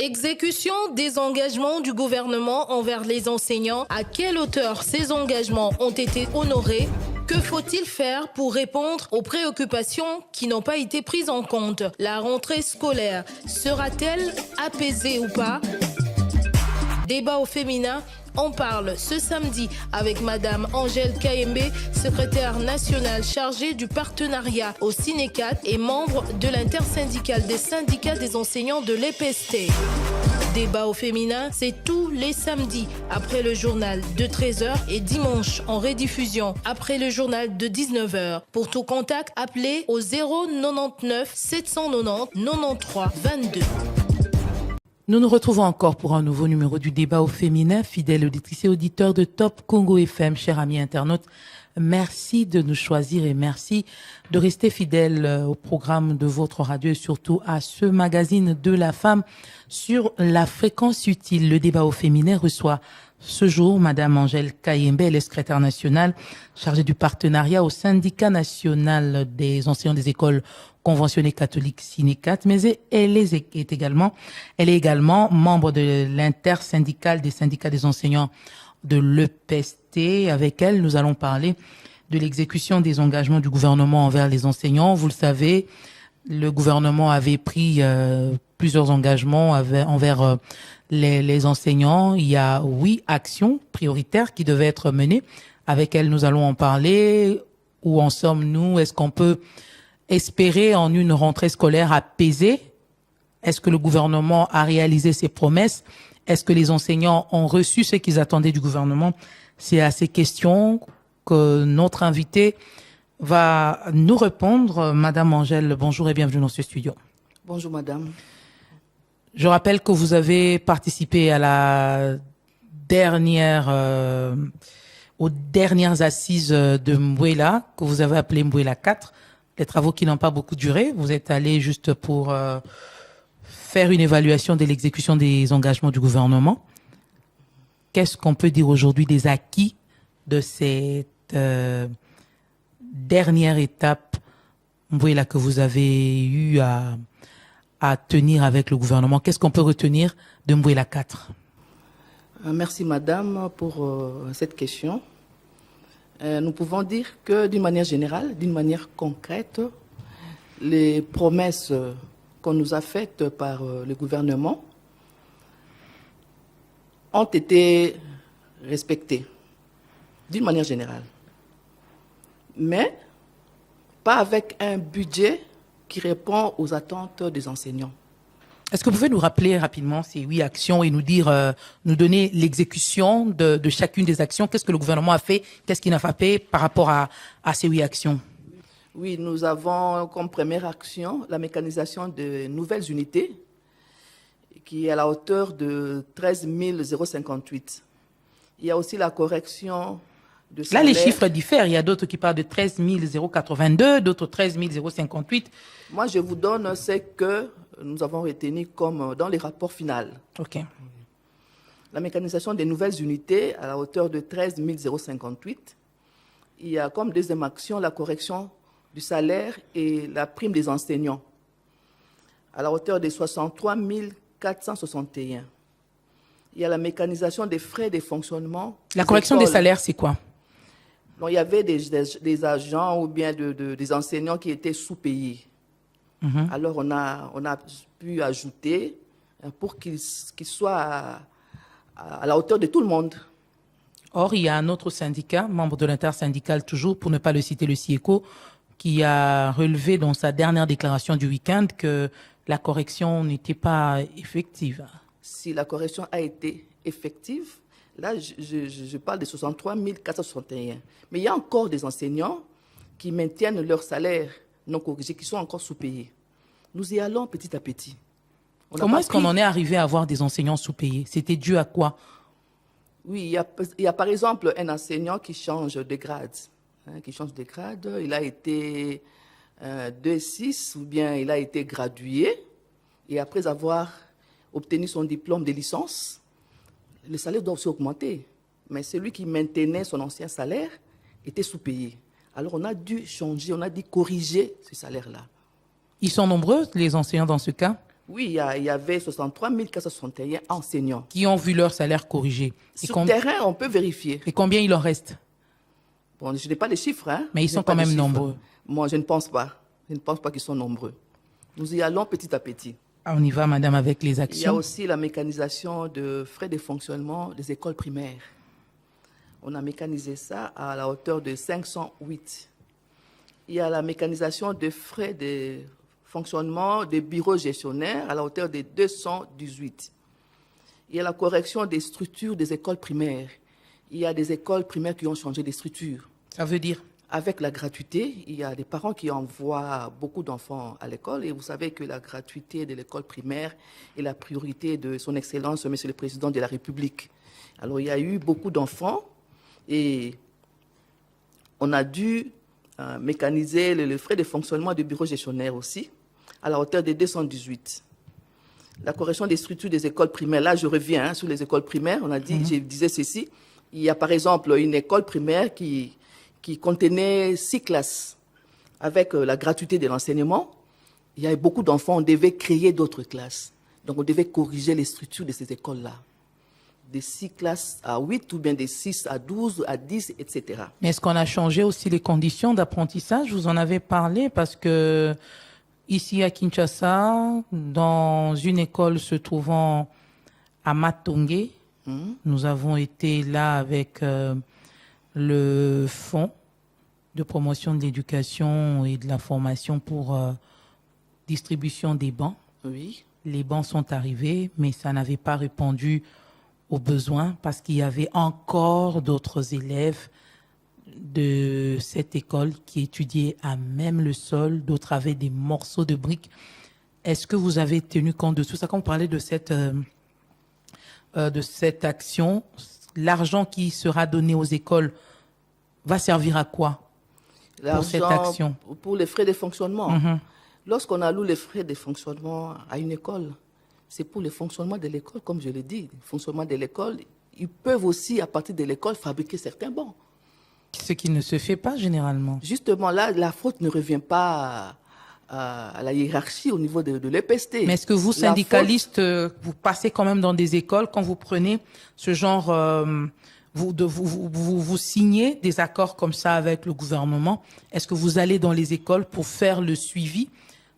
Exécution des engagements du gouvernement envers les enseignants. À quelle hauteur ces engagements ont été honorés? Que faut-il faire pour répondre aux préoccupations qui n'ont pas été prises en compte? La rentrée scolaire sera-t-elle apaisée ou pas? Débat au féminin. On parle ce samedi avec Madame Angèle Kayembe, secrétaire nationale chargée du partenariat au Cinécat et membre de l'intersyndicale des syndicats des enseignants de l'EPST. Débat au féminin, c'est tous les samedis après le journal de 13h et dimanche en rediffusion après le journal de 19h. Pour tout contact, appelez au 099 790 93 22. Nous nous retrouvons encore pour un nouveau numéro du débat au féminin. Fidèles auditrices et auditeurs de Top Congo FM, chers amis internautes, merci de nous choisir et merci de rester fidèles au programme de votre radio et surtout à ce magazine de la femme sur la fréquence utile. Le débat au féminin reçoit ce jour Madame Angèle Kayembe, elle est secrétaire nationale chargée du partenariat au syndicat national des enseignants des écoles conventionnées catholiques Cinécat, mais elle est également membre de l'intersyndicale des syndicats des enseignants de l'EPST. Avec elle, nous allons parler de l'exécution des engagements du gouvernement envers les enseignants. Vous le savez, le gouvernement avait pris plusieurs engagements envers les enseignants. Il y a 8 actions prioritaires qui devaient être menées. Avec elle, nous allons en parler. Où en sommes-nous? Est-ce qu'on peut espérer en une rentrée scolaire apaisée? Est-ce que le gouvernement a réalisé ses promesses? Est-ce que les enseignants ont reçu ce qu'ils attendaient du gouvernement? C'est à ces questions que notre invitée va nous répondre. Madame Angèle, bonjour et bienvenue dans ce studio. Bonjour madame. Je rappelle que vous avez participé à la aux dernières assises de Mbouela, que vous avez appelé Mbouela 4. Les travaux qui n'ont pas beaucoup duré. Vous êtes allé juste pour faire une évaluation de l'exécution des engagements du gouvernement. Qu'est-ce qu'on peut dire aujourd'hui des acquis de cette dernière étape, Mbouela, que vous avez eu à tenir avec le gouvernement? Qu'est-ce qu'on peut retenir de Mbouela 4? Merci madame pour cette question. Nous pouvons dire que d'une manière générale, d'une manière concrète, les promesses qu'on nous a faites par le gouvernement ont été respectées d'une manière générale. Mais pas avec un budget qui répond aux attentes des enseignants. Est-ce que vous pouvez nous rappeler rapidement ces 8 actions et nous dire, nous donner l'exécution de chacune des actions? Qu'est-ce que le gouvernement a fait? Qu'est-ce qu'il n'a pas fait par rapport à ces 8 actions? Oui, nous avons comme première action la mécanisation de nouvelles unités qui est à la hauteur de 13 058. Il y a aussi la correction de salaire. Là, les chiffres diffèrent. Il y a d'autres qui parlent de 13 082, d'autres 13 058. Moi, je vous donne ce que nous avons retenu comme dans les rapports finaux. OK. La mécanisation des nouvelles unités à la hauteur de 13 058. Il y a comme deuxième action la correction du salaire et la prime des enseignants à la hauteur de 63 461. Il y a la mécanisation des frais de fonctionnement. La correction des salaires, c'est quoi? Donc, il y avait des agents ou bien des enseignants qui étaient sous-payés. Alors, on a pu ajouter pour qu'ils soient à la hauteur de tout le monde. Or, il y a un autre syndicat, membre de l'intersyndicale toujours, pour ne pas le citer, le CIECO, qui a relevé dans sa dernière déclaration du week-end que la correction n'était pas effective. Si la correction a été effective, là, je parle de 63 461. Mais il y a encore des enseignants qui maintiennent leur salaire non corrigés, qui sont encore sous-payés. Nous y allons petit à petit. Comment est-ce qu'on en est arrivé à avoir des enseignants sous-payés? C'était dû à quoi? Oui, il y a par exemple un enseignant qui change de grade. Il a été 2-6 ou bien il a été gradué. Et après avoir obtenu son diplôme de licence, le salaire doit aussi augmenter. Mais celui qui maintenait son ancien salaire était sous-payé. Alors on a dû changer, on a dû corriger ce salaire-là. Ils sont nombreux, les enseignants, dans ce cas? Oui, il y avait 63 461 enseignants. qui ont vu leur salaire corrigé. Sur terrain, on peut vérifier. Et combien il en reste? Bon, je n'ai pas les chiffres, hein. Mais ils sont quand même nombreux. Moi, je ne pense pas. Je ne pense pas qu'ils sont nombreux. Nous y allons petit à petit. Ah, on y va, madame, avec les actions. Il y a aussi la mécanisation de frais de fonctionnement des écoles primaires. On a mécanisé ça à la hauteur de 508. Il y a la mécanisation des frais de fonctionnement des bureaux gestionnaires à la hauteur de 218. Il y a la correction des structures des écoles primaires. Il y a des écoles primaires qui ont changé de structure. Ça veut dire? Avec la gratuité, il y a des parents qui envoient beaucoup d'enfants à l'école et vous savez que la gratuité de l'école primaire est la priorité de son Excellence, Monsieur le Président de la République. Alors il y a eu beaucoup d'enfants et on a dû mécaniser le frais de fonctionnement du bureau gestionnaire aussi à la hauteur de 218. La correction des structures des écoles primaires, là je reviens sur les écoles primaires, on a dit, je disais ceci, il y a par exemple une école primaire qui contenait 6 classes. Avec la gratuité de l'enseignement, il y avait beaucoup d'enfants, on devait créer d'autres classes. Donc on devait corriger les structures de ces écoles-là. Des 6 classes à 8 ou bien des 6 à 12, à 10, etc. Mais est-ce qu'on a changé aussi les conditions d'apprentissage? Vous en avez parlé parce que ici à Kinshasa, dans une école se trouvant à Matongé, nous avons été là avec le fonds de promotion de l'éducation et de la formation pour distribution des bancs. Oui. Les bancs sont arrivés, mais ça n'avait pas répondu aux besoins parce qu'il y avait encore d'autres élèves de cette école qui étudiaient à même le sol, d'autres avaient des morceaux de briques. Est-ce que vous avez tenu compte de tout ça? Quand vous parlez de cette action, l'argent qui sera donné aux écoles va servir à quoi pour cette action? Pour les frais de fonctionnement. Lorsqu'on alloue les frais de fonctionnement à une école, c'est pour le fonctionnement de l'école, comme je l'ai dit. Le fonctionnement de l'école, ils peuvent aussi, à partir de l'école, fabriquer certains bons. Ce qui ne se fait pas généralement. Justement, là, la faute ne revient pas à la hiérarchie au niveau de l'EPST. Mais est-ce que vous, syndicalistes, vous passez quand même dans des écoles, quand vous prenez ce genre... Vous signez des accords comme ça avec le gouvernement. Est-ce que vous allez dans les écoles pour faire le suivi?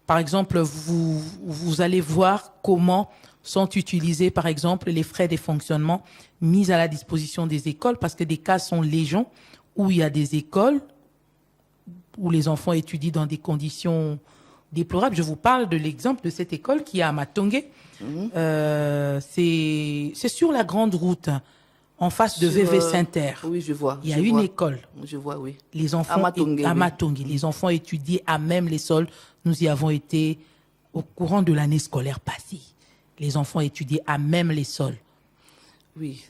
Par exemple, vous allez voir comment sont utilisés, par exemple, les frais de fonctionnement mis à la disposition des écoles, parce que des cas sont légion où il y a des écoles où les enfants étudient dans des conditions déplorables. Je vous parle de l'exemple de cette école qui est à Matongé. C'est sur la grande route, en face de VV Saint-Terre. Oui, je vois. Il y a une école. Je vois, oui. Les enfants à Matongé. Les enfants étudiaient à même les sols. Nous y avons été au courant de l'année scolaire passée. Les enfants étudiaient à même les sols. Oui.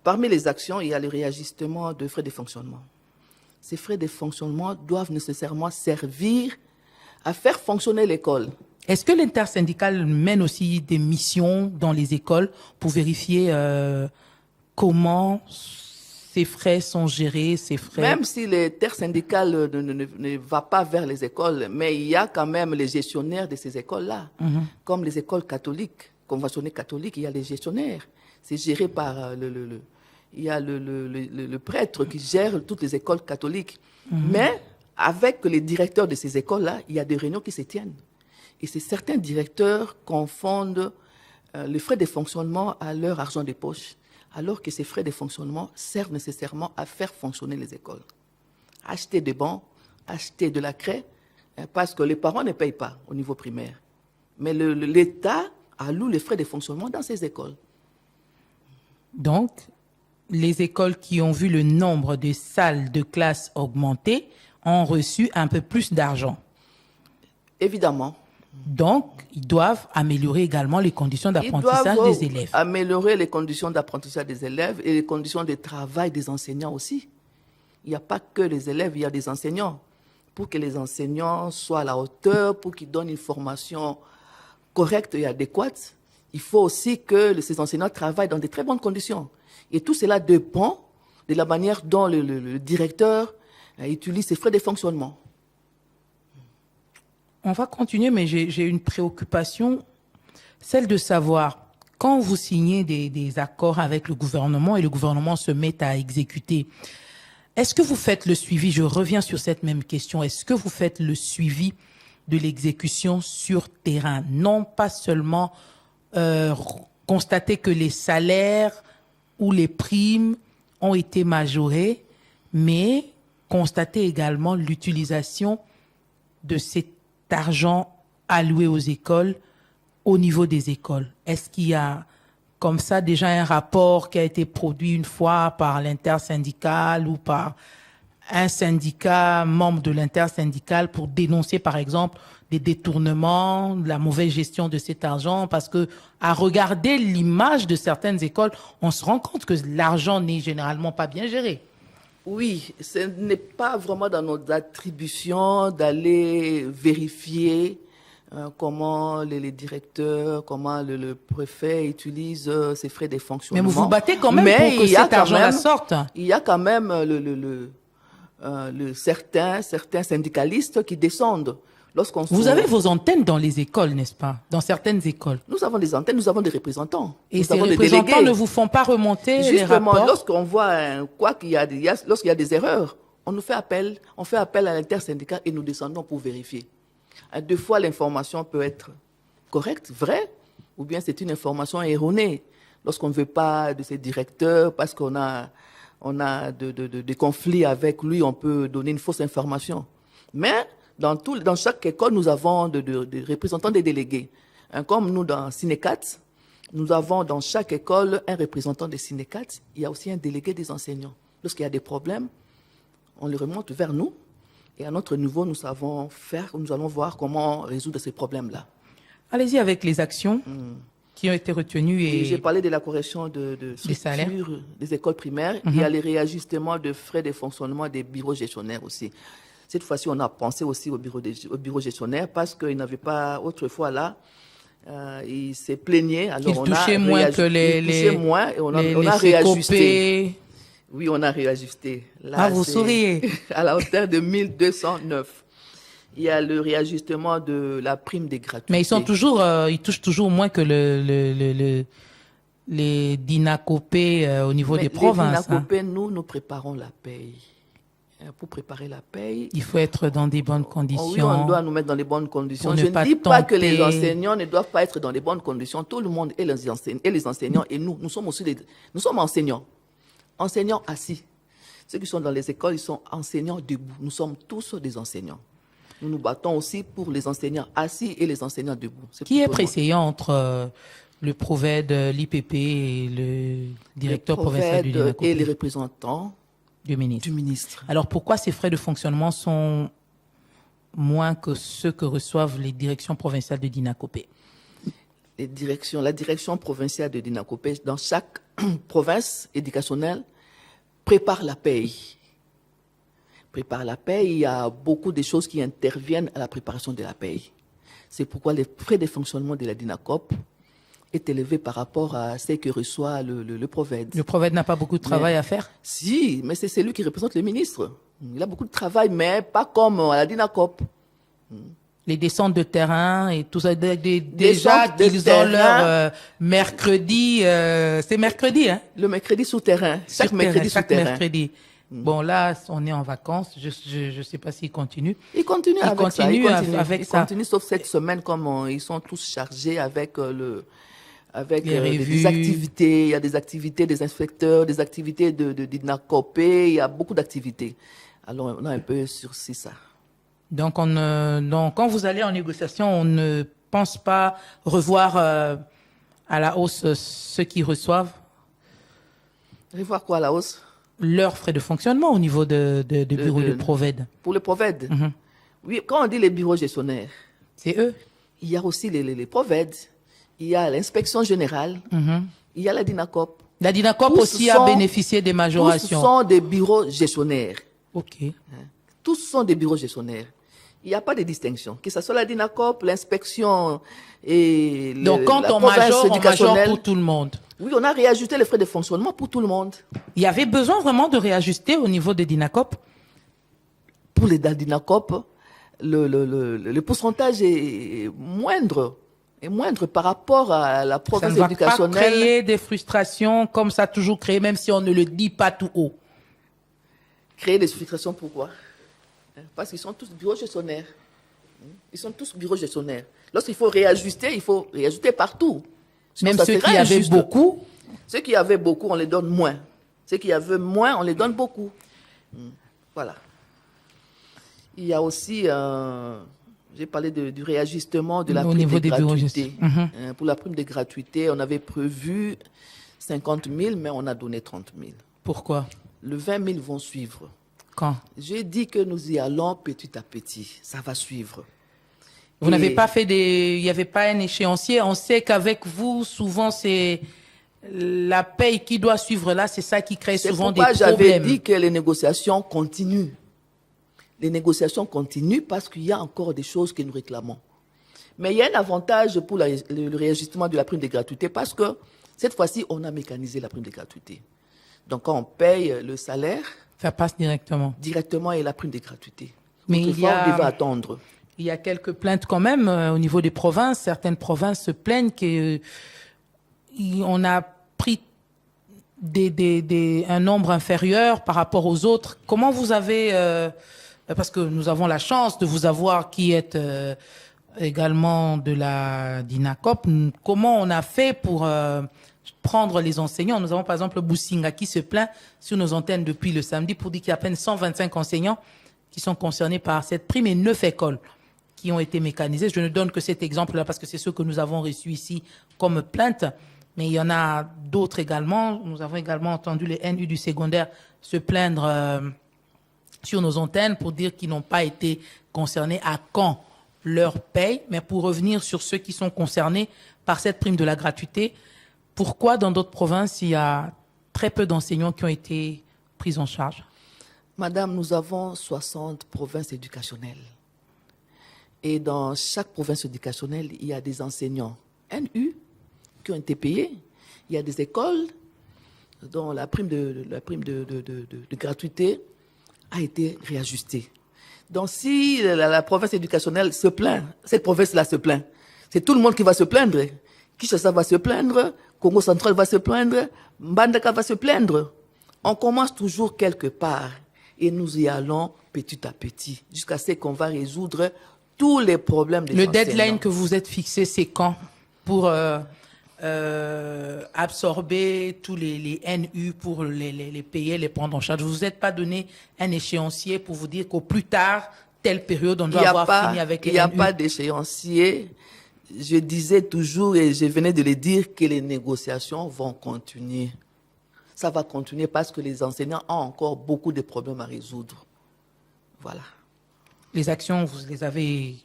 Parmi les actions, il y a le réajustement de frais de fonctionnement. Ces frais de fonctionnement doivent nécessairement servir à faire fonctionner l'école. Est-ce que l'intersyndicale mène aussi des missions dans les écoles pour vérifier comment ces frais sont gérés, ces frais? Même si l'intersyndicale ne va pas vers les écoles, mais il y a quand même les gestionnaires de ces écoles-là. Comme les écoles catholiques, conventionnées catholiques, il y a les gestionnaires. C'est géré par il y a le prêtre qui gère toutes les écoles catholiques. Mais avec les directeurs de ces écoles-là, il y a des réunions qui se tiennent. Et certains directeurs confondent les frais de fonctionnement à leur argent de poche, alors que ces frais de fonctionnement servent nécessairement à faire fonctionner les écoles. Acheter des bancs, acheter de la craie, parce que les parents ne payent pas au niveau primaire. Mais l'État alloue les frais de fonctionnement dans ces écoles. Donc, les écoles qui ont vu le nombre de salles de classe augmenter ont reçu un peu plus d'argent. Évidemment. Donc, ils doivent améliorer également les conditions d'apprentissage des élèves. Améliorer les conditions d'apprentissage des élèves et les conditions de travail des enseignants aussi. Il n'y a pas que les élèves, il y a des enseignants. Pour que les enseignants soient à la hauteur, pour qu'ils donnent une formation correcte et adéquate, il faut aussi que ces enseignants travaillent dans de très bonnes conditions. Et tout cela dépend de la manière dont le directeur utilise ses frais de fonctionnement. On va continuer, mais j'ai une préoccupation, celle de savoir, quand vous signez des accords avec le gouvernement et le gouvernement se met à exécuter, est-ce que vous faites le suivi? Je reviens sur cette même question. Est-ce que vous faites le suivi de l'exécution sur terrain? Non pas seulement constater que les salaires ou les primes ont été majorés, mais constater également l'utilisation de cet argent alloué aux écoles au niveau des écoles. Est-ce qu'il y a comme ça déjà un rapport qui a été produit une fois par l'intersyndical ou par un syndicat membre de l'intersyndical pour dénoncer par exemple des détournements, la mauvaise gestion de cet argent? Parce que à regarder l'image de certaines écoles, on se rend compte que l'argent n'est généralement pas bien géré. Oui, ce n'est pas vraiment dans nos attributions d'aller vérifier comment les directeurs, comment le préfet utilise ses frais de fonctionnement. Mais vous vous battez quand même pour que cet argent-là sorte. Il y a quand même certains syndicalistes qui descendent. Vous avez vos antennes dans les écoles, n'est-ce pas? Dans certaines écoles. Nous avons des antennes, nous avons des représentants. Et ces représentants ne vous font pas remonter les rapports? Justement, lorsqu'on voit lorsqu'il y a des erreurs, on fait appel à l'intersyndical et nous descendons pour vérifier. Deux fois, l'information peut être correcte, vraie, ou bien c'est une information erronée. Lorsqu'on ne veut pas de ces directeurs, parce qu'on a des conflits avec lui, on peut donner une fausse information. Mais dans chaque école, nous avons des représentants des délégués. Comme nous, dans Cinécat, nous avons dans chaque école un représentant des Cinécat. Il y a aussi un délégué des enseignants. Lorsqu'il y a des problèmes, on les remonte vers nous. Et à notre niveau, nous allons voir comment résoudre ces problèmes-là. Allez-y avec les actions qui ont été retenues. Et j'ai parlé de la correction de structure des écoles primaires. Il y a les réajustements de frais de fonctionnement des bureaux gestionnaires aussi. Cette fois-ci, on a pensé aussi au bureau gestionnaire parce qu'il n'avait pas autrefois là. Il s'est plaigné. Alors il touchait moins que les et on a réajusté. Oui, on a réajusté. Là, vous souriez. À la hauteur de 1209. Il y a le réajustement de la prime des gratuités. Mais ils touchent toujours moins que les DINACOPé au niveau des provinces. Les DINACOPé, nous préparons la paye. Pour préparer la paye, il faut être dans des bonnes conditions. Oui, on doit nous mettre dans les bonnes conditions. Je ne dis pas que les enseignants ne doivent pas être dans les bonnes conditions. Tout le monde et les enseignants et nous sommes aussi nous sommes enseignants. Enseignants assis. Ceux qui sont dans les écoles, ils sont enseignants debout. Nous sommes tous des enseignants. Nous nous battons aussi pour les enseignants assis et les enseignants debout. Qui est préséant entre le PROVED, l'IPP et le directeur provincial du DINACOPé et les représentants du ministre. Alors pourquoi ces frais de fonctionnement sont moins que ceux que reçoivent les directions provinciales de DINACOPé? La direction provinciale de DINACOPé, dans chaque province éducationnelle, prépare la paye. Il y a beaucoup de choses qui interviennent à la préparation de la paye. C'est pourquoi les frais de fonctionnement de la DINACOP est élevé par rapport à ce que reçoit le PROVED. Le PROVED n'a pas beaucoup de travail à faire? Si, mais c'est lui qui représente le ministre. Il a beaucoup de travail, mais pas comme à la DINACOP. Les descentes de terrain et tout ça, déjà ils ont leur mercredi, c'est mercredi, hein? Le mercredi souterrain, chaque mercredi souterrain. Bon, là, on est en vacances, je sais pas s'il continue. Il continue avec ça. Il continue, sauf cette semaine, comme ils sont tous chargés avec des activités. Il y a des activités des inspecteurs, des activités de DINACOPé, il y a beaucoup d'activités. Alors, on a un peu sursis ça. Donc, quand vous allez en négociation, on ne pense pas revoir à la hausse ceux qui reçoivent? Revoir quoi à la hausse? Leurs frais de fonctionnement au niveau de bureau de PROVED. Pour le PROVED? Oui, quand on dit les bureaux gestionnaires, c'est eux. Il y a aussi les PROVED, il y a l'inspection générale, il y a la DINACOP. La DINACOP aussi a bénéficié des majorations. Tous sont des bureaux gestionnaires. OK. Tous sont des bureaux gestionnaires. Il n'y a pas de distinction. Que ce soit la DINACOP, l'inspection et donc, quand on majore pour tout le monde. Oui, on a réajusté les frais de fonctionnement pour tout le monde. Il y avait besoin vraiment de réajuster au niveau des DINACOP? Pour les DINACOP, le pourcentage est moindre par rapport à la province éducationnelle. Ça ne va pas créer des frustrations comme ça a toujours créé, même si on ne le dit pas tout haut. Créer des frustrations, pourquoi? Parce qu'ils sont tous bureaux gestionnaires. Ils sont tous bureaux gestionnaires. Lorsqu'il faut réajuster, il faut réajuster partout. Sinon, même ceux qui avaient beaucoup. Ceux qui avaient beaucoup, on les donne moins. Ceux qui avaient moins, on les donne beaucoup. Voilà. Il y a aussi, j'ai parlé du réajustement de la prime de gratuité. Pour la prime de gratuité, on avait prévu 50 000, mais on a donné 30 000. Pourquoi? Le 20 000 vont suivre. Quand? J'ai dit que nous y allons petit à petit. Ça va suivre. Vous n'avez pas fait il n'y avait pas un échéancier. On sait qu'avec vous, souvent, c'est la paye qui doit suivre là, c'est ça qui crée souvent des problèmes. C'est pourquoi j'avais dit que les négociations continuent. Les négociations continuent parce qu'il y a encore des choses que nous réclamons. Mais il y a un avantage pour le réajustement de la prime de gratuité parce que cette fois-ci, on a mécanisé la prime de gratuité. Donc, quand on paye le salaire... Ça passe directement. Directement et la prime de gratuité. Mais on devait attendre. Il y a quelques plaintes quand même au niveau des provinces. Certaines provinces se plaignent qu'on a pris un nombre inférieur par rapport aux autres. Comment vous avez... parce que nous avons la chance de vous avoir qui êtes également de la d'INACOP. Comment on a fait pour prendre les enseignants? Nous avons par exemple Boussinga qui se plaint sur nos antennes depuis le samedi pour dire qu'il y a à peine 125 enseignants qui sont concernés par cette prime et 9 écoles qui ont été mécanisées. Je ne donne que cet exemple-là parce que c'est ce que nous avons reçu ici comme plainte. Mais il y en a d'autres également. Nous avons également entendu les NU du secondaire se plaindre sur nos antennes pour dire qu'ils n'ont pas été concernés à quand leur paye. Mais pour revenir sur ceux qui sont concernés par cette prime de la gratuité, pourquoi dans d'autres provinces, il y a très peu d'enseignants qui ont été pris en charge? Madame, nous avons 60 provinces éducationnelles. Et dans chaque province éducationnelle, il y a des enseignants NU qui ont été payés. Il y a des écoles dont la prime de gratuité a été réajustée. Donc si la province éducationnelle se plaint, cette province-là se plaint, c'est tout le monde qui va se plaindre. Kinshasa va se plaindre, Congo central va se plaindre, Mbandaka va se plaindre. On commence toujours quelque part et nous y allons petit à petit jusqu'à ce qu'on va résoudre tous les problèmes des enseignants. Le deadline que vous êtes fixé, c'est quand pour absorber tous les NU, pour les payer, les prendre en charge? Vous vous êtes pas donné un échéancier pour vous dire qu'au plus tard, telle période, on doit avoir fini avec les NU? Il n'y a pas d'échéancier. Je disais toujours, et je venais de le dire, que les négociations vont continuer. Ça va continuer parce que les enseignants ont encore beaucoup de problèmes à résoudre. Voilà. Les actions, vous les avez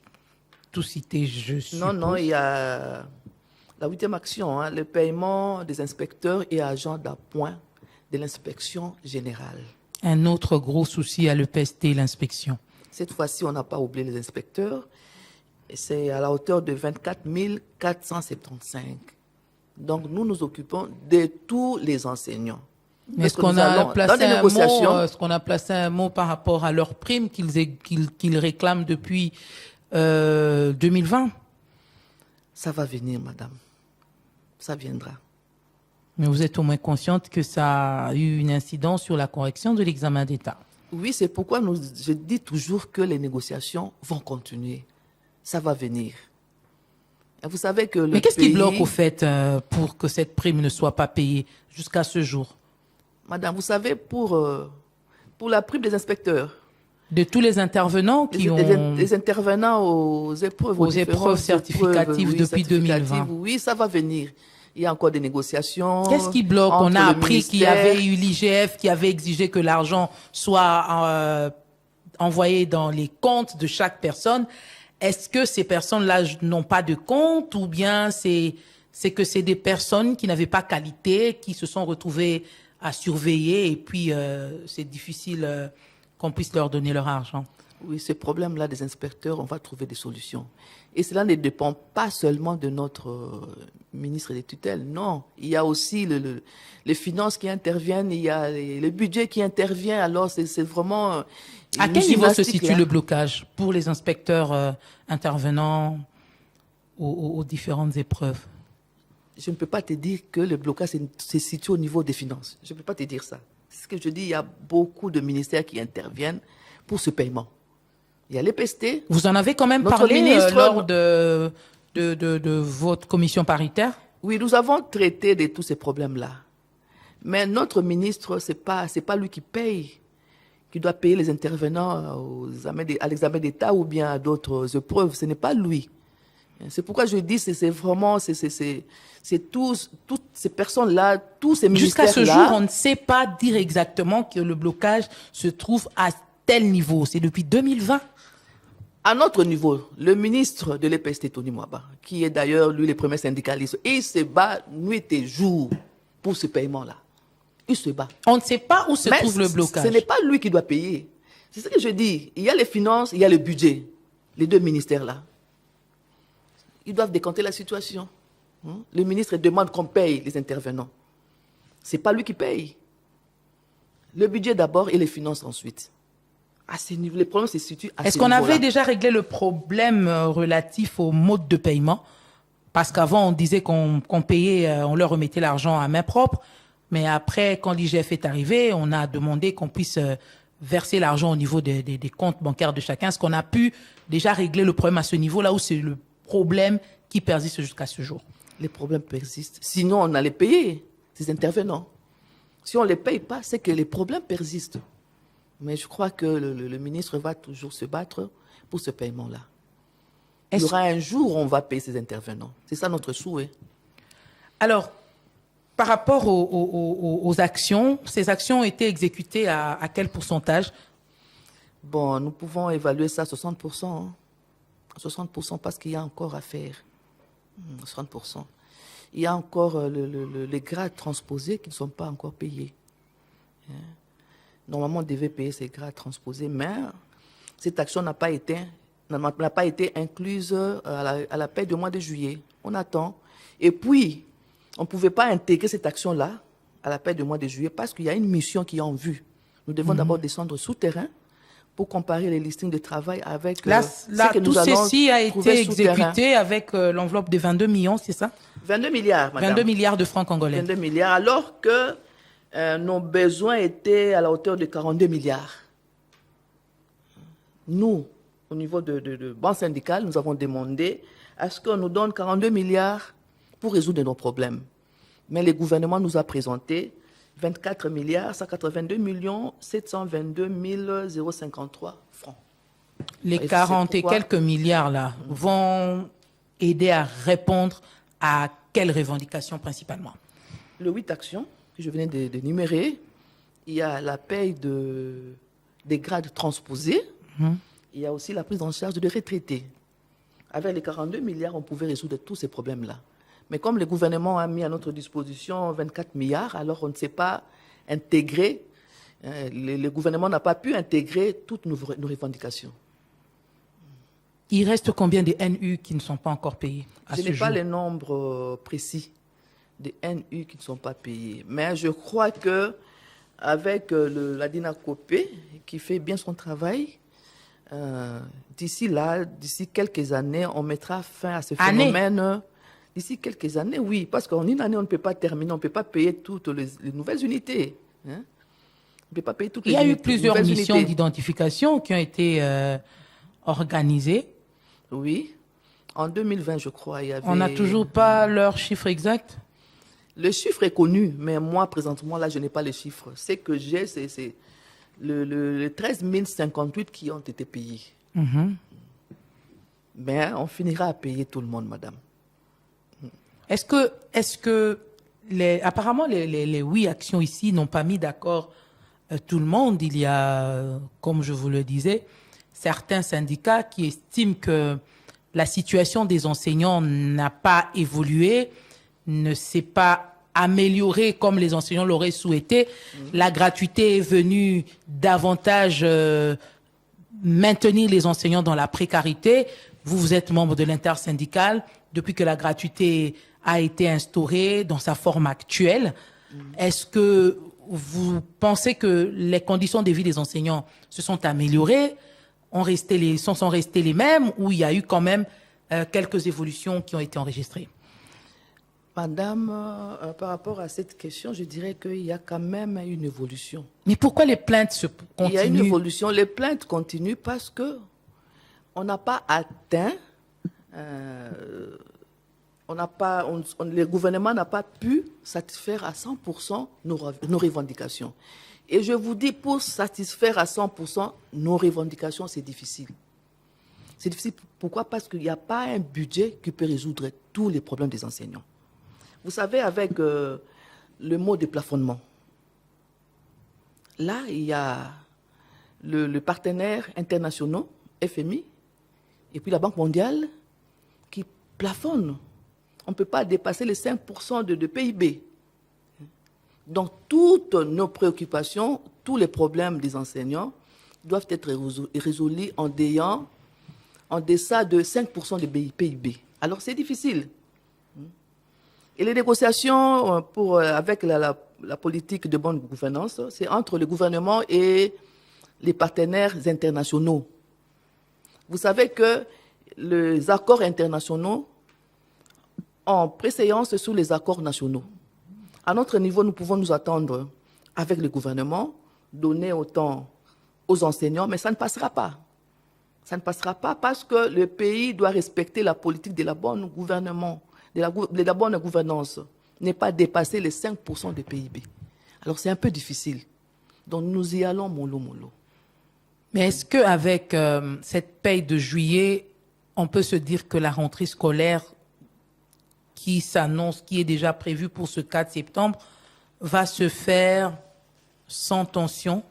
tous citées, je suppose. Non, il y a la 8e action, le paiement des inspecteurs et agents d'appoint de l'inspection générale. Un autre gros souci à l'EPST, l'inspection. Cette fois-ci, on n'a pas oublié les inspecteurs. C'est à la hauteur de 24 475. Donc, nous nous occupons de tous les enseignants. Est-ce qu'on a placé un mot par rapport à leurs primes qu'ils réclament depuis 2020? Ça va venir, madame. Ça viendra. Mais vous êtes au moins consciente que ça a eu une incidence sur la correction de l'examen d'État? Oui, c'est pourquoi je dis toujours que les négociations vont continuer. Ça va venir. Et vous savez que Mais qu'est-ce qui bloque au fait pour que cette prime ne soit pas payée jusqu'à ce jour? Madame, vous savez, pour la prime des inspecteurs. De tous les intervenants les intervenants aux épreuves certificatives depuis 2020. Oui, ça va venir. Il y a encore des négociations. Qu'est-ce qui bloque? On a appris qu'il y avait eu l'IGF qui avait exigé que l'argent soit envoyé dans les comptes de chaque personne. Est-ce que ces personnes-là n'ont pas de compte ou bien c'est que c'est des personnes qui n'avaient pas qualité, qui se sont retrouvées à surveiller et puis c'est difficile qu'on puisse leur donner leur argent? Oui, ce problème-là des inspecteurs, on va trouver des solutions. Et cela ne dépend pas seulement de notre ministre des tutelles. Non, il y a aussi les finances qui interviennent, il y a le budget qui intervient. Alors, c'est vraiment... À quel niveau se situe le blocage pour les inspecteurs intervenant aux différentes épreuves? Je ne peux pas te dire que le blocage se situe au niveau des finances. Je ne peux pas te dire ça. C'est ce que je dis, il y a beaucoup de ministères qui interviennent pour ce paiement. Il y a l'EPST. Vous en avez quand même parlé lors de votre commission paritaire? Oui, nous avons traité de tous ces problèmes-là. Mais notre ministre, c'est pas lui qui paye, qui doit payer les intervenants à l'examen d'État ou bien à d'autres épreuves. Ce n'est pas lui. C'est pourquoi je dis, c'est vraiment, c'est toutes ces personnes-là, tous ces ministères-là. Jusqu'à ce jour, on ne sait pas dire exactement que le blocage se trouve à tel niveau. C'est depuis 2020. À notre niveau, le ministre de l'EPST, Tony Mwaba, qui est d'ailleurs, lui, le premier syndicaliste, il se bat nuit et jour pour ce paiement-là. Il se bat. On ne sait pas où se trouve le blocage. Ce n'est pas lui qui doit payer. C'est ce que je dis. Il y a les finances, il y a le budget. Les deux ministères-là. Ils doivent décanter la situation. Le ministre demande qu'on paye les intervenants. Ce n'est pas lui qui paye. Le budget d'abord et les finances ensuite. À ce niveau, les problèmes se situent à ce niveau-là. Est-ce qu'on avait déjà réglé le problème relatif au mode de paiement? Parce qu'avant, on disait qu'on payait, on leur remettait l'argent à main propre. Mais après, quand l'IGF est arrivé, on a demandé qu'on puisse verser l'argent au niveau des comptes bancaires de chacun. Est-ce qu'on a pu déjà régler le problème à ce niveau-là où c'est le problème qui persiste jusqu'à ce jour? Les problèmes persistent. Sinon, on allait payer ces intervenants. Si on ne les paye pas, c'est que les problèmes persistent. Mais je crois que le ministre va toujours se battre pour ce paiement-là. Il y aura un jour où on va payer ces intervenants. C'est ça notre souhait. Alors, par rapport aux actions, ces actions ont été exécutées à quel pourcentage? Bon, nous pouvons évaluer ça à 60%. Hein. 60% parce qu'il y a encore à faire. 60%. Il y a encore les grades transposés qui ne sont pas encore payés. Normalement, on devait payer ces grades transposés, mais cette action n'a pas été incluse à la paie du mois de juillet. On attend. Et puis, on ne pouvait pas intégrer cette action-là à la paie du mois de juillet parce qu'il y a une mission qui est en vue. Nous devons d'abord descendre souterrain pour comparer les listings de travail avec ce que nous allons ceci a été exécuté avec l'enveloppe de 22 millions, c'est ça? 22 milliards, madame. 22 milliards de francs congolais. 22 milliards, alors que nos besoins étaient à la hauteur de 42 milliards. Nous, au niveau de banque syndicale, nous avons demandé à ce qu'on nous donne 42 milliards pour résoudre nos problèmes. Mais le gouvernement nous a présenté 24 milliards 182 millions 722 053 francs. Les 40 et quelques milliards là vont aider à répondre à quelles revendications principalement? Le 8 actions que je venais de numérer, il y a la paye des grades transposés, il y a aussi la prise en charge des retraités. Avec les 42 milliards, on pouvait résoudre tous ces problèmes-là. Mais comme le gouvernement a mis à notre disposition 24 milliards, alors on ne s'est pas intégré, le gouvernement n'a pas pu intégrer toutes nos revendications. Il reste combien de NU qui ne sont pas encore payés à ce jour? Je n'ai pas les nombres précis de NU qui ne sont pas payés. Mais je crois qu'avec la DINACOPE, qui fait bien son travail, d'ici quelques années, on mettra fin à ce phénomène. D'ici quelques années, oui, parce qu'en une année, on ne peut pas terminer, on ne peut pas payer toutes les nouvelles unités. Hein? On ne peut pas payer toutes les unités. Il y a eu plusieurs missions d'identification qui ont été organisées. Oui. En 2020, je crois, il y avait... On n'a toujours pas leur chiffre exact? Le chiffre est connu, mais moi, présentement, là, je n'ai pas le chiffre. Ce que j'ai, c'est le 13 058 qui ont été payés. Mais on finira à payer tout le monde, madame. Est-ce que apparemment les 8 actions ici n'ont pas mis d'accord tout le monde? Il y a, comme je vous le disais, certains syndicats qui estiment que la situation des enseignants n'a pas évolué, ne s'est pas améliorée comme les enseignants l'auraient souhaité. La gratuité est venue davantage maintenir les enseignants dans la précarité. Vous êtes membre de l'intersyndicale. depuis que la gratuité a été instaurée dans sa forme actuelle. Est-ce que vous pensez que les conditions de vie des enseignants se sont améliorées, sont restées les mêmes, ou il y a eu quand même quelques évolutions qui ont été enregistrées? Madame, par rapport à cette question, je dirais qu'il y a quand même une évolution. Mais pourquoi les plaintes se continuent? Il y a une évolution. Les plaintes continuent parce que on n'a pas atteint, le gouvernement n'a pas pu satisfaire à 100% nos revendications. Et je vous dis, pour satisfaire à 100% nos revendications, c'est difficile. C'est difficile. Pourquoi? Parce qu'il n'y a pas un budget qui peut résoudre tous les problèmes des enseignants. Vous savez, avec le mot déplafonnement, là, il y a le partenaire international, FMI, et puis la Banque mondiale, qui plafonne. On ne peut pas dépasser les 5% de PIB. Donc, toutes nos préoccupations, tous les problèmes des enseignants doivent être résolus en deçà de 5% de PIB. Alors, c'est difficile. Et les négociations avec la politique de bonne gouvernance, c'est entre le gouvernement et les partenaires internationaux. Vous savez que les accords internationaux ont préséance sur les accords nationaux. À notre niveau, nous pouvons nous attendre avec le gouvernement, donner autant aux enseignants, mais ça ne passera pas. Ça ne passera pas parce que le pays doit respecter la politique de la bonne gouvernement, de la bonne gouvernance, n'est pas dépasser les 5% de PIB. Alors c'est un peu difficile. Donc nous y allons mollo mollo. Mais est-ce qu'avec cette paye de juillet, on peut se dire que la rentrée scolaire qui s'annonce, qui est déjà prévue pour ce 4 septembre, va se faire sans tension?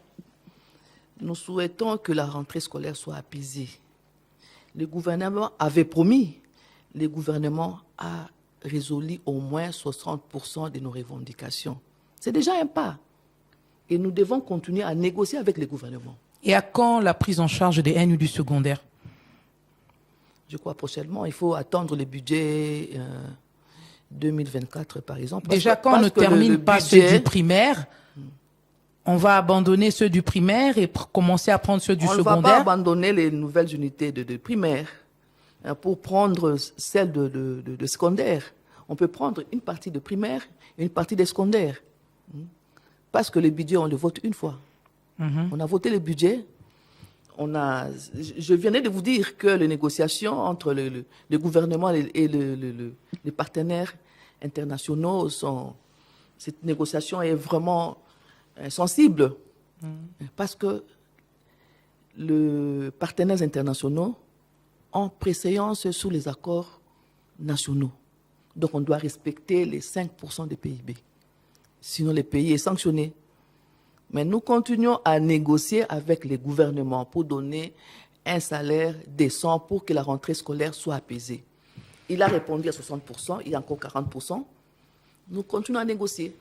Nous souhaitons que la rentrée scolaire soit apaisée. Le gouvernement avait promis, le gouvernement a résolu au moins 60% de nos revendications. C'est déjà un pas. Et nous devons continuer à négocier avec le gouvernement. Et à quand la prise en charge des haines du secondaire? Je crois prochainement. Il faut attendre le budget 2024, par exemple. Déjà, quand on ne termine pas ceux du primaire, on va abandonner ceux du primaire et commencer à prendre ceux du secondaire? On ne va pas abandonner les nouvelles unités de primaire pour prendre celles de secondaire. On peut prendre une partie de primaire et une partie des secondaires. Parce que le budget, on le vote une fois. On a voté le budget. Je venais de vous dire que les négociations entre le gouvernement et les partenaires internationaux cette négociation est vraiment sensible. Parce que les partenaires internationaux ont préséance sur les accords nationaux. Donc on doit respecter les 5% des PIB. Sinon le pays est sanctionné. Mais nous continuons à négocier avec les gouvernements pour donner un salaire décent pour que la rentrée scolaire soit apaisée. Il a répondu à 60%, il y a encore 40%. Nous continuons à négocier.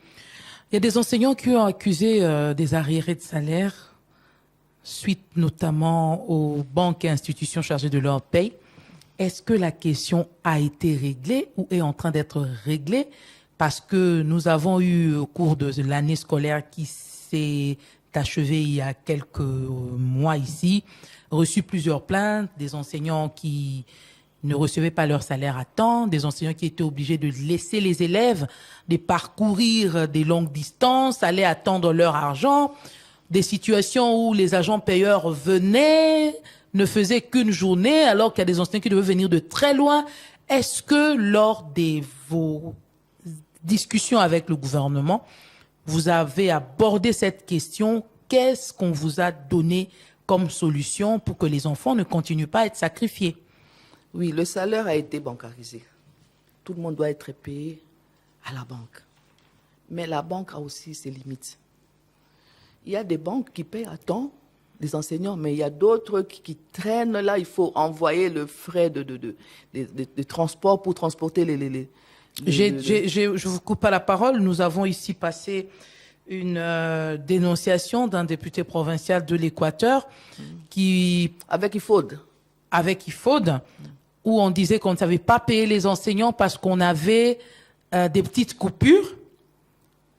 Il y a des enseignants qui ont accusé des arriérés de salaire suite notamment aux banques et institutions chargées de leur paye. Est-ce que la question a été réglée ou est en train d'être réglée? Parce que nous avons eu au cours de l'année scolaire qui s'est achevée il y a quelques mois ici, reçu plusieurs plaintes, des enseignants qui ne recevaient pas leur salaire à temps, des enseignants qui étaient obligés de laisser les élèves, de parcourir des longues distances, aller attendre leur argent, des situations où les agents payeurs venaient, ne faisaient qu'une journée, alors qu'il y a des enseignants qui devaient venir de très loin. Est-ce que lors de vos discussions avec le gouvernement, vous avez abordé cette question? Qu'est-ce qu'on vous a donné comme solution pour que les enfants ne continuent pas à être sacrifiés? Oui, le salaire a été bancarisé. Tout le monde doit être payé à la banque. Mais la banque a aussi ses limites. Il y a des banques qui payent à temps les enseignants, mais il y a d'autres qui traînent. Là, il faut envoyer le frais de transport pour transporter les Je vous coupe pas la parole. Nous avons ici passé une dénonciation d'un député provincial de l'Équateur qui... Avec IFOD. Avec IFOD, où on disait qu'on ne savait pas payer les enseignants parce qu'on avait des petites coupures.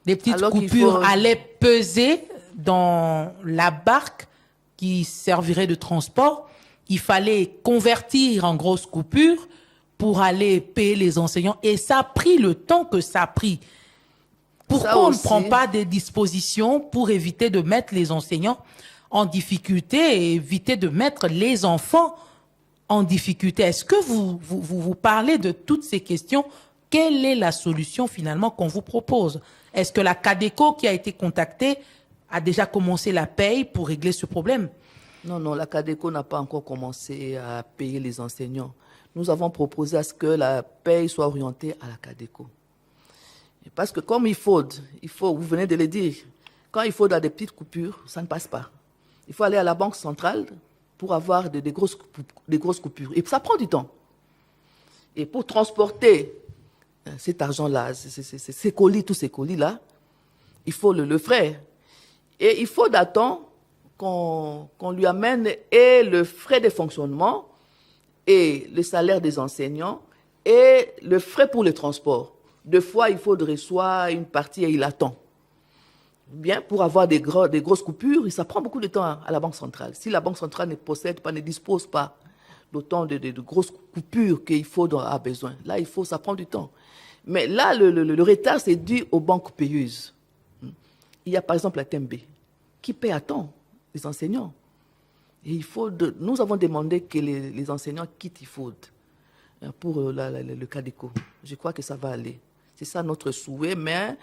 Des petites coupures allaient peser dans la barque qui servirait de transport. Il fallait convertir en grosses coupures pour aller payer les enseignants. Et ça a pris le temps que ça a pris. Pourquoi on ne prend pas des dispositions pour éviter de mettre les enseignants en difficulté et éviter de mettre les enfants en difficulté? Est-ce que vous parlez de toutes ces questions? Quelle est la solution finalement qu'on vous propose? Est-ce que la CADECO qui a été contactée a déjà commencé la paye pour régler ce problème? Non, la CADECO n'a pas encore commencé à payer les enseignants. Nous avons proposé à ce que la paye soit orientée à la CADECO. Parce que comme il faut, vous venez de le dire, quand il faut dans des petites coupures, ça ne passe pas. Il faut aller à la banque centrale pour avoir des grosses coupures. Et ça prend du temps. Et pour transporter cet argent-là, ces colis, tous ces colis-là, il faut le frais. Et il faut d'attendre qu'on lui amène et le frais de fonctionnement et le salaire des enseignants et le frais pour le transport. Deux fois, il faut recevoir une partie et il attend. Bien, pour avoir des grosses coupures, ça prend beaucoup de temps à la Banque centrale. Si la Banque centrale ne dispose pas d'autant de grosses coupures qu'il a besoin, là, ça prend du temps. Mais là, le retard, c'est dû aux banques payeuses. Il y a par exemple la TMB, qui paie à temps les enseignants. Et nous avons demandé que les enseignants quittent IFOD pour le CADECO. Je crois que ça va aller. C'est ça notre souhait, mais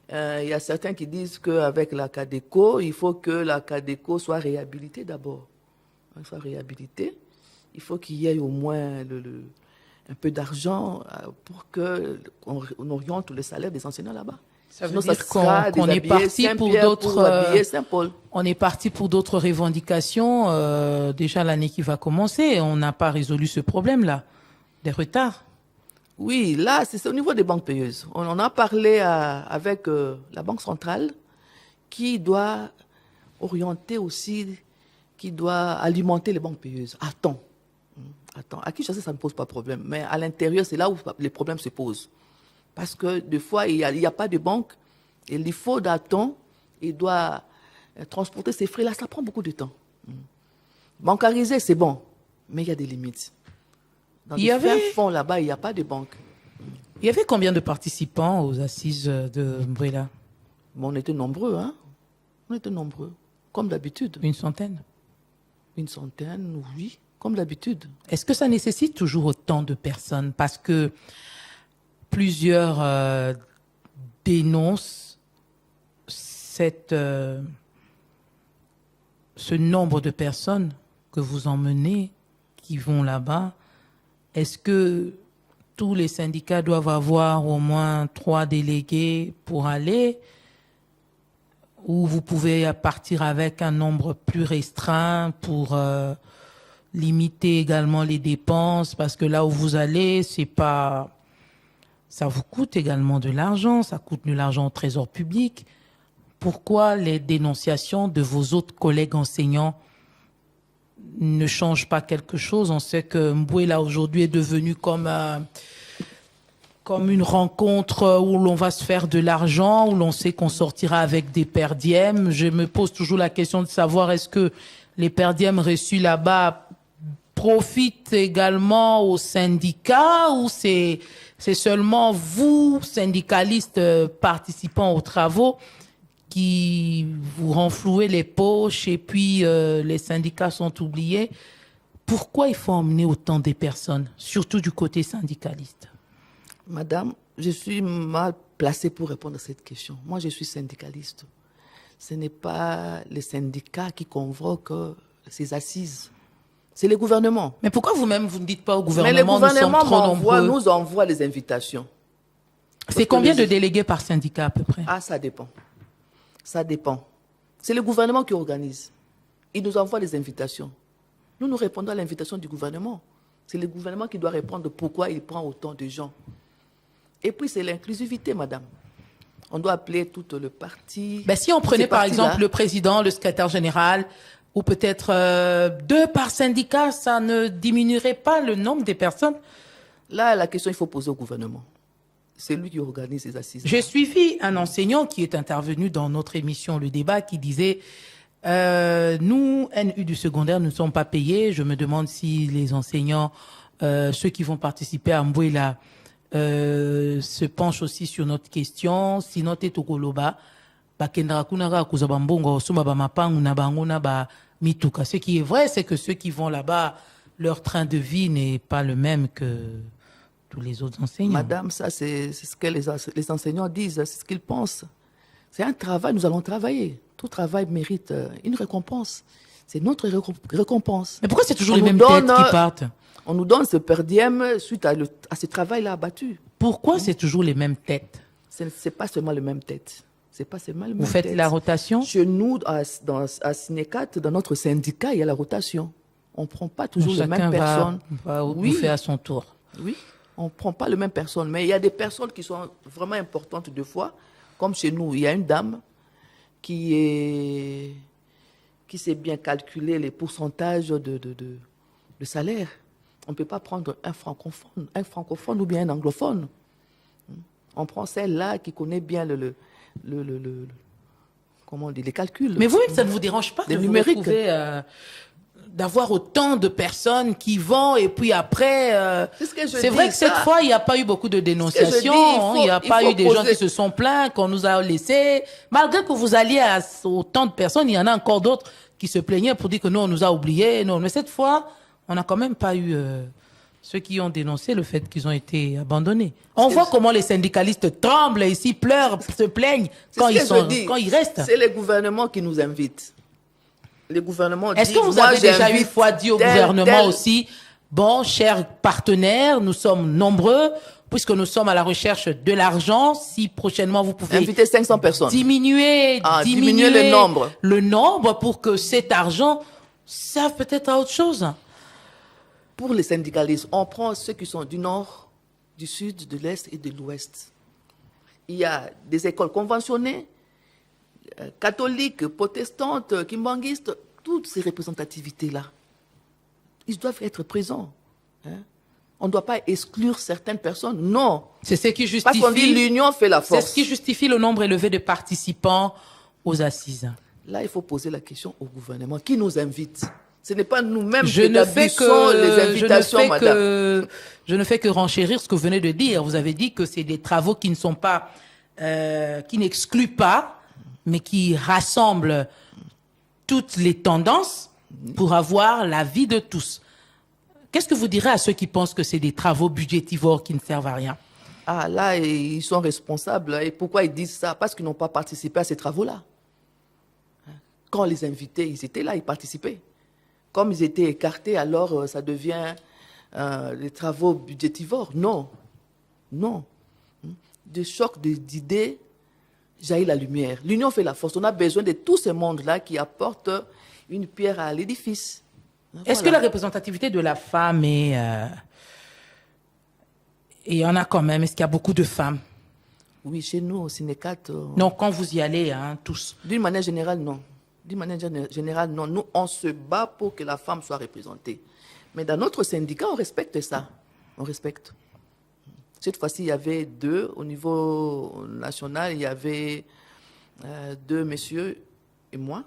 il y a certains qui disent qu'avec la CADECO, il faut que la CADECO soit réhabilitée d'abord. Soit réhabilitée. Il faut qu'il y ait au moins un peu d'argent pour qu'on oriente le salaire des enseignants là-bas. Ça veut dire qu'on est parti pour d'autres. On est parti pour d'autres revendications. Déjà l'année qui va commencer, on n'a pas résolu ce problème-là, des retards. Oui, là, c'est au niveau des banques payeuses. On en a parlé avec la Banque centrale qui doit orienter aussi, qui doit alimenter les banques payeuses. Attends. À Kinshasa, ça ne pose pas de problème. Mais à l'intérieur, c'est là où les problèmes se posent. Parce que des fois, il n'y a pas de banque. Et il faut d'attendre. Il doit transporter ces frais-là. Ça prend beaucoup de temps. Bancariser, c'est bon. Mais il y a des limites. Dans les fins fonds là-bas, il n'y a pas de banque. Il y avait combien de participants aux assises de Mbrela? Bon, on était nombreux, hein. On était nombreux, comme d'habitude. Une centaine? Une centaine, oui, comme d'habitude. Est-ce que ça nécessite toujours autant de personnes? Parce que plusieurs dénoncent ce nombre de personnes que vous emmenez, qui vont là-bas. Est-ce que tous les syndicats doivent avoir au moins 3 délégués pour aller, ou vous pouvez partir avec un nombre plus restreint pour limiter également les dépenses, parce que là où vous allez, ça vous coûte également de l'argent, ça coûte de l'argent au trésor public. Pourquoi les dénonciations de vos autres collègues enseignants ne change pas quelque chose? On sait que Mbrela aujourd'hui est devenu comme une rencontre où l'on va se faire de l'argent, où l'on sait qu'on sortira avec des perdièmes. Je me pose toujours la question de savoir est-ce que les perdièmes reçus là-bas profitent également aux syndicats, ou c'est seulement vous, syndicalistes participants aux travaux, qui vous renflouez les poches et puis les syndicats sont oubliés. Pourquoi il faut emmener autant de personnes, surtout du côté syndicaliste? Madame, je suis mal placée pour répondre à cette question. Moi, je suis syndicaliste. Ce n'est pas les syndicats qui convoquent ces assises. C'est le gouvernement. Mais pourquoi vous-même, vous ne dites pas au gouvernement, nous sommes trop nombreux? Nous envoie les invitations. C'est combien de délégués par syndicat à peu près? Ah, ça dépend. Ça dépend. C'est le gouvernement qui organise. Il nous envoie les invitations. Nous répondons à l'invitation du gouvernement. C'est le gouvernement qui doit répondre pourquoi il prend autant de gens. Et puis, c'est l'inclusivité, madame. On doit appeler tout le parti. Si on prenait par exemple le président, le secrétaire général, ou peut-être 2 par syndicat, ça ne diminuerait pas le nombre des personnes? Là, la question, il faut poser au gouvernement. C'est lui qui organise ces assises. J'ai suivi un enseignant qui est intervenu dans notre émission Le Débat qui disait nous, NU du secondaire, nous ne sommes pas payés. Je me demande si les enseignants, ceux qui vont participer à Mbouela, se penchent aussi sur notre question. Sinon, t'es au Koloba. Ce qui est vrai, c'est que ceux qui vont là-bas, leur train de vie n'est pas le même que tous les autres enseignants. Madame, ça, c'est ce que les enseignants disent, c'est ce qu'ils pensent. C'est un travail, nous allons travailler. Tout travail mérite une récompense. C'est notre récompense. Mais pourquoi c'est toujours les mêmes têtes qui partent? On nous donne ce per diem suite à ce travail-là abattu. Pourquoi c'est toujours les mêmes têtes? C'est pas seulement les mêmes têtes. C'est pas seulement les mêmes Vous faites têtes. la rotation? Chez nous, à Sinecat, dans notre syndicat, il y a la rotation. On ne prend pas toujours les mêmes personnes. Va oui. Faire à son tour. Oui, on ne prend pas les mêmes personnes. Mais il y a des personnes qui sont vraiment importantes deux fois. Comme chez nous, il y a une dame qui sait bien calculer les pourcentages de salaire. On ne peut pas prendre un francophone ou bien un anglophone. On prend celle-là qui connaît bien comment on dit, les calculs. Mais vous, ça ne vous dérange pas de vous retrouver, d'avoir autant de personnes qui vont et puis après... c'est vrai que cette fois, il n'y a pas eu beaucoup de dénonciations. Il n'y a pas eu des gens qui se sont plaints, qu'on nous a laissés. Malgré que vous alliez à autant de personnes, il y en a encore d'autres qui se plaignaient pour dire que nous, on nous a oubliés. Non, mais cette fois, on n'a quand même pas eu... ceux qui ont dénoncé le fait qu'ils ont été abandonnés. On voit comment les syndicalistes tremblent ici, pleurent, se plaignent quand ils restent. C'est les gouvernements qui nous invitent. Les gouvernements disent... Est-ce que vous avez déjà une fois dit au gouvernement aussi, bon, chers partenaires, nous sommes nombreux, puisque nous sommes à la recherche de l'argent, si prochainement vous pouvez... Inviter 500 personnes. Diminuer le nombre pour que cet argent serve peut-être à autre chose. Pour les syndicalistes, on prend ceux qui sont du nord, du sud, de l'est et de l'ouest. Il y a des écoles conventionnées, catholiques, protestantes, kimbanguistes, toutes ces représentativités-là. Ils doivent être présents. Hein? On ne doit pas exclure certaines personnes, non. C'est ce qui justifie... Parce qu'on dit l'union fait la force. C'est ce qui justifie le nombre élevé de participants aux assises. Là, il faut poser la question au gouvernement. Qui nous invite ? Ce n'est pas nous-mêmes qui établissons les invitations, madame. Je ne fais que renchérir ce que vous venez de dire. Vous avez dit que c'est des travaux qui ne sont pas, qui n'excluent pas, mais qui rassemblent toutes les tendances pour avoir l'avis de tous. Qu'est-ce que vous direz à ceux qui pensent que c'est des travaux budgétivores qui ne servent à rien? Ah, là, ils sont responsables. Et pourquoi ils disent ça? Parce qu'ils n'ont pas participé à ces travaux-là. Quand on les invitait, ils étaient là, ils participaient. Comme ils étaient écartés, alors ça devient des travaux budgétivores. Non. Non. De choc d'idées, jaillit la lumière. L'union fait la force. On a besoin de tous ces mondes-là qui apportent une pierre à l'édifice. Voilà. Est-ce que la représentativité de la femme est... Et il y en a quand même. Est-ce qu'il y a beaucoup de femmes? Oui, chez nous, au Sinecat... Non, quand vous y allez, hein, tous. D'une manière générale, non. D'une manière générale, non. Nous, on se bat pour que la femme soit représentée. Mais dans notre syndicat, on respecte ça. On respecte. Cette fois-ci, il y avait 2. Au niveau national, il y avait 2 messieurs et moi.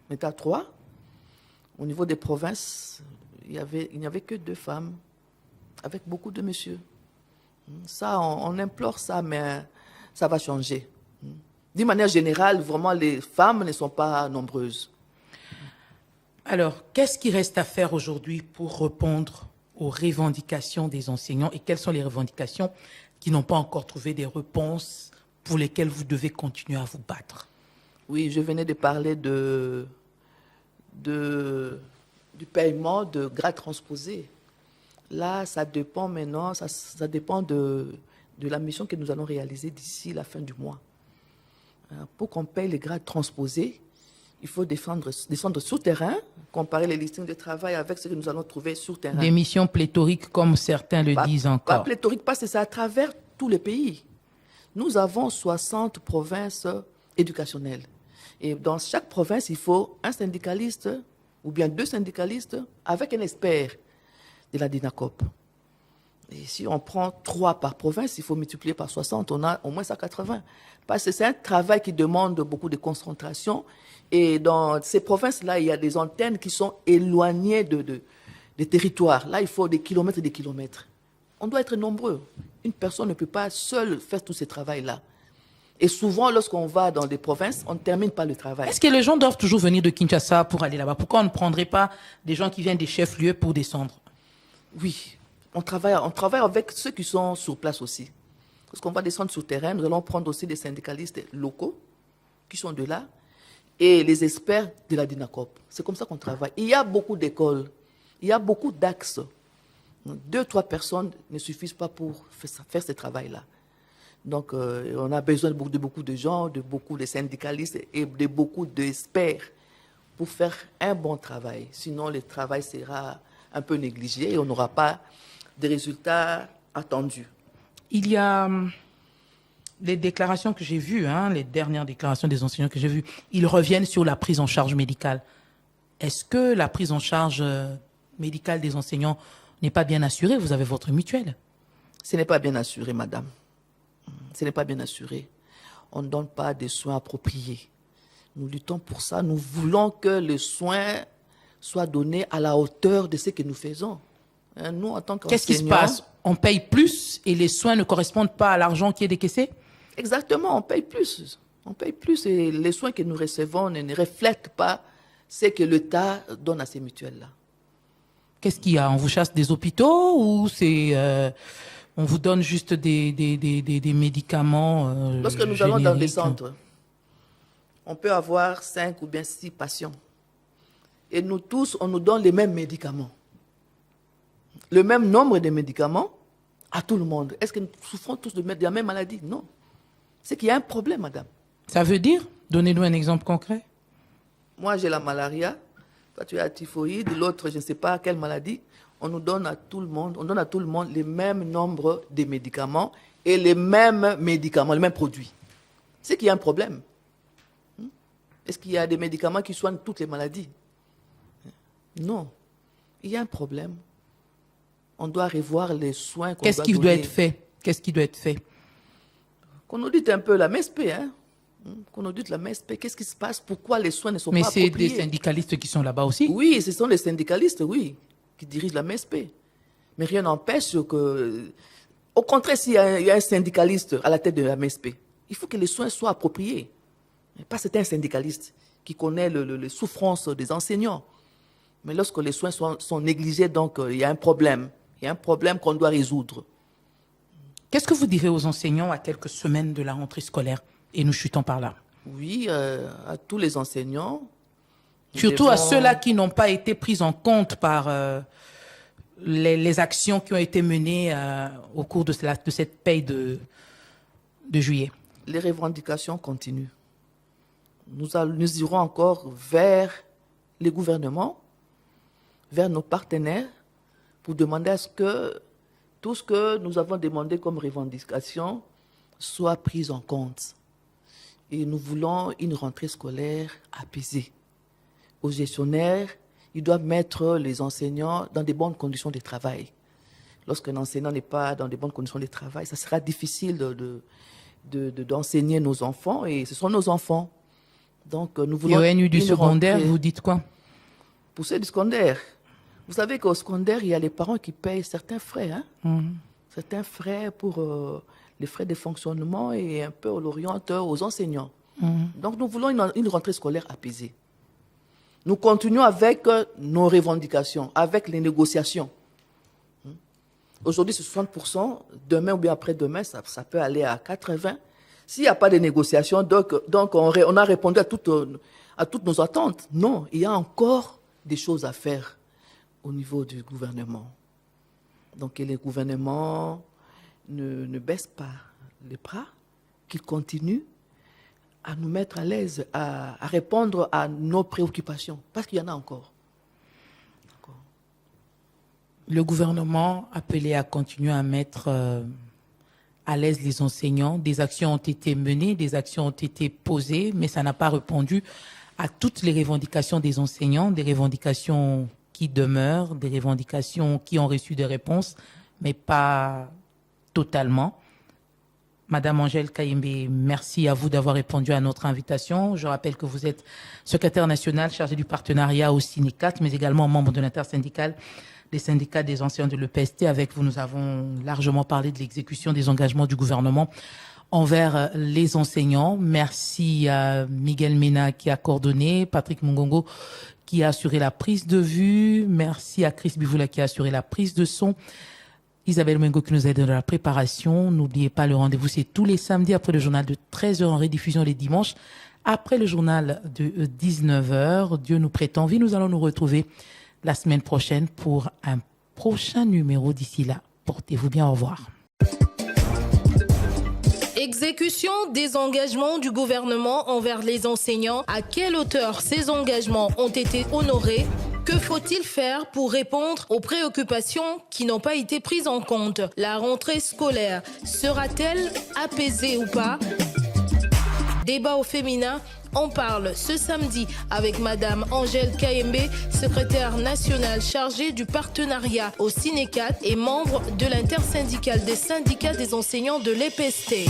On était à 3. Au niveau des provinces, il n'y avait que 2 femmes, avec beaucoup de messieurs. Ça, on implore ça, mais ça va changer. D'une manière générale, vraiment, les femmes ne sont pas nombreuses. Alors, qu'est-ce qui reste à faire aujourd'hui pour répondre aux revendications des enseignants et quelles sont les revendications qui n'ont pas encore trouvé des réponses pour lesquelles vous devez continuer à vous battre? Oui, je venais de parler du paiement de grades transposés. Là, ça dépend maintenant, ça dépend de la mission que nous allons réaliser d'ici la fin du mois. Pour qu'on paye les grades transposés, il faut descendre sur terrain, comparer les listings de travail avec ce que nous allons trouver sur terrain. Des missions pléthoriques, comme certains le disent encore. Pas pléthoriques, parce que c'est à travers tous les pays. Nous avons 60 provinces éducationnelles. Et dans chaque province, il faut un syndicaliste ou bien 2 syndicalistes avec un expert de la DINACOP. Et si on prend 3 par province, il faut multiplier par 60, on a au moins 180. Parce que c'est un travail qui demande beaucoup de concentration. Et dans ces provinces-là, il y a des antennes qui sont éloignées des territoires. Là, il faut des kilomètres et des kilomètres. On doit être nombreux. Une personne ne peut pas seule faire tout ce travail-là. Et souvent, lorsqu'on va dans des provinces, on ne termine pas le travail. Est-ce que les gens doivent toujours venir de Kinshasa pour aller là-bas? Pourquoi on ne prendrait pas des gens qui viennent des chefs-lieux pour descendre? Oui, on travaille avec ceux qui sont sur place aussi. Lorsqu'on va descendre sur le terrain, nous allons prendre aussi des syndicalistes locaux qui sont de là et les experts de la DINACOP. C'est comme ça qu'on travaille. Il y a beaucoup d'écoles, il y a beaucoup d'axes. 2, 3 personnes ne suffisent pas pour faire ce travail-là. Donc, on a besoin de beaucoup de gens, de beaucoup de syndicalistes et de beaucoup d'experts pour faire un bon travail. Sinon, le travail sera un peu négligé et on n'aura pas de résultats attendus. Il y a les déclarations que j'ai vues, les dernières déclarations des enseignants que j'ai vues, ils reviennent sur la prise en charge médicale. Est-ce que la prise en charge médicale des enseignants n'est pas bien assurée? Vous avez votre mutuelle. Ce n'est pas bien assuré, madame. Ce n'est pas bien assuré. On ne donne pas des soins appropriés. Nous luttons pour ça. Nous voulons que les soins soient donnés à la hauteur de ce que nous faisons. Nous, en tant qu'enseignants... Qu'est-ce qui se passe? On paye plus et les soins ne correspondent pas à l'argent qui est décaissé? Exactement, on paye plus. On paye plus et les soins que nous recevons ne reflètent pas ce que l'État donne à ces mutuelles-là. Qu'est-ce qu'il y a? On vous chasse des hôpitaux ou c'est... on vous donne juste des médicaments Lorsque nous allons dans des centres, on peut avoir 5 ou bien 6 patients. Et nous tous, on nous donne les mêmes médicaments. Le même nombre de médicaments à tout le monde. Est-ce que nous souffrons tous de la même maladie? Non. C'est qu'il y a un problème, madame. Ça veut dire? Donnez-nous un exemple concret. Moi, j'ai la malaria. Toi, tu as la typhoïde. L'autre, je ne sais pas quelle maladie. On donne à tout le monde les mêmes nombres de médicaments et les mêmes médicaments, les mêmes produits. C'est qu'il y a un problème. Est-ce qu'il y a des médicaments qui soignent toutes les maladies? Non. Il y a un problème. On doit revoir les soins qu'on doit donner. Qu'est-ce qui doit être fait? Qu'est-ce qui doit être fait? Qu'on audite un peu la MESP, qu'on audite la MESP. Qu'est-ce qui se passe? Pourquoi les soins ne sont pas appropriés? Mais c'est des syndicalistes qui sont là-bas aussi? Oui, ce sont les syndicalistes, oui, qui dirigent la MESP. Mais rien n'empêche que... Au contraire, s'il y a un syndicaliste à la tête de la MESP, il faut que les soins soient appropriés. Pas c'est un syndicaliste qui connaît les souffrances des enseignants. Mais lorsque les soins sont négligés, donc il y a un problème. Il y a un problème qu'on doit résoudre. Qu'est-ce que vous direz aux enseignants à quelques semaines de la rentrée scolaire? Et nous chutons par là. Oui, à tous les enseignants. Surtout à ceux-là qui n'ont pas été pris en compte par les actions qui ont été menées au cours de cette paye de juillet. Les revendications continuent. Nous irons encore vers les gouvernements, vers nos partenaires, pour demander à ce que tout ce que nous avons demandé comme revendication soit pris en compte. Et nous voulons une rentrée scolaire apaisée. Aux gestionnaires, ils doivent mettre les enseignants dans de bonnes conditions de travail. Lorsqu'un enseignant n'est pas dans de bonnes conditions de travail, ça sera difficile d'enseigner nos enfants, et ce sont nos enfants. Donc, nous voulons... Et au NU du secondaire, vous dites quoi? Pour ceux du secondaire, vous savez qu'au secondaire, il y a les parents qui payent certains frais. Certains frais pour les frais de fonctionnement, et un peu on l'oriente aux enseignants. Donc, nous voulons une rentrée scolaire apaisée. Nous continuons avec nos revendications, avec les négociations. Aujourd'hui, c'est 60%. Demain ou bien après-demain, ça peut aller à 80%. S'il n'y a pas de négociations, donc on a répondu à toutes nos attentes. Non, il y a encore des choses à faire au niveau du gouvernement. Donc, que les gouvernements ne baissent pas les bras, qu'ils continuent à nous mettre à l'aise, à répondre à nos préoccupations, parce qu'il y en a encore. Le gouvernement appelé à continuer à mettre à l'aise les enseignants. Des actions ont été menées, des actions ont été posées, mais ça n'a pas répondu à toutes les revendications des enseignants, des revendications qui demeurent, des revendications qui ont reçu des réponses, mais pas totalement. Madame Angèle Kayembe, merci à vous d'avoir répondu à notre invitation. Je rappelle que vous êtes secrétaire nationale chargée du partenariat au Synécat, mais également membre de l'intersyndicale des syndicats des enseignants de l'EPST. Avec vous, nous avons largement parlé de l'exécution des engagements du gouvernement envers les enseignants. Merci à Miguel Mena qui a coordonné, Patrick Mungongo qui a assuré la prise de vue. Merci à Chris Bivoula qui a assuré la prise de son. Isabelle Mengo qui nous aide dans la préparation. N'oubliez pas, le rendez-vous, c'est tous les samedis après le journal de 13h en rediffusion les dimanches. Après le journal de 19h, Dieu nous prête envie. Nous allons nous retrouver la semaine prochaine pour un prochain numéro. D'ici là, portez-vous bien. Au revoir. Exécution des engagements du gouvernement envers les enseignants. À quelle hauteur ces engagements ont été honorés? Que faut-il faire pour répondre aux préoccupations qui n'ont pas été prises en compte? La rentrée scolaire sera-t-elle apaisée ou pas? Débat au féminin. On parle ce samedi avec Madame Angèle Kayembe, secrétaire nationale chargée du partenariat au Synécat et membre de l'intersyndicale des syndicats des enseignants de l'EPST.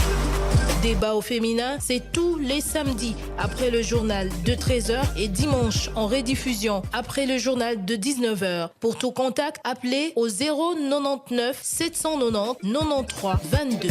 Débat au féminin, c'est tous les samedis après le journal de 13h et dimanche en rediffusion après le journal de 19h. Pour tout contact, appelez au 099 790 93 22.